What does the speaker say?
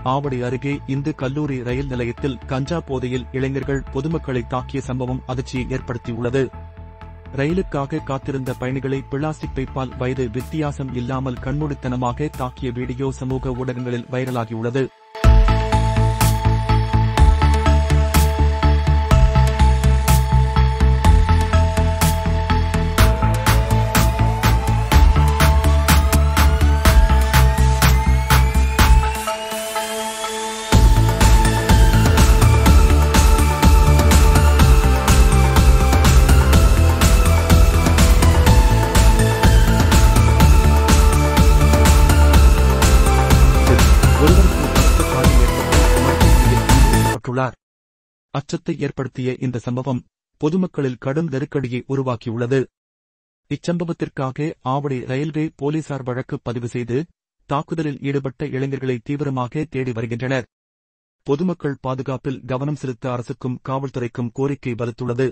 ஆவடி அருகே இந்து கல்லூரி ரயில் நிலையத்தில் கஞ்சா போதையில் இளைஞர்கள் பொதுமக்களை தாக்கிய சம்பவம் அதிர்ச்சியை ஏற்படுத்தியுள்ளது. ரயிலுக்காக காத்திருந்த பயணிகளை பிளாஸ்டிக் பைப்பால் வயது வித்தியாசம் இல்லாமல் கண்மூடித்தனமாக தாக்கிய வீடியோ சமூக ஊடகங்களில் வைரலாகியுள்ளது. அச்சத்தை ஏற்படுத்திய இந்த சம்பவம் பொதுமக்களில் கடும் நெருக்கடியை உருவாக்கியுள்ளது. இச்சம்பவத்திற்காக ஆவடி ரயில்வே போலீசார் வழக்கு பதிவு செய்து தாக்குதலில் ஈடுபட்ட இளைஞர்களை தீவிரமாக தேடி வருகின்றனர். பொதுமக்கள் பாதுகாப்பில் கவனம் செலுத்த அரசுக்கும் காவல்துறைக்கும் கோரிக்கை வலுத்துள்ளது.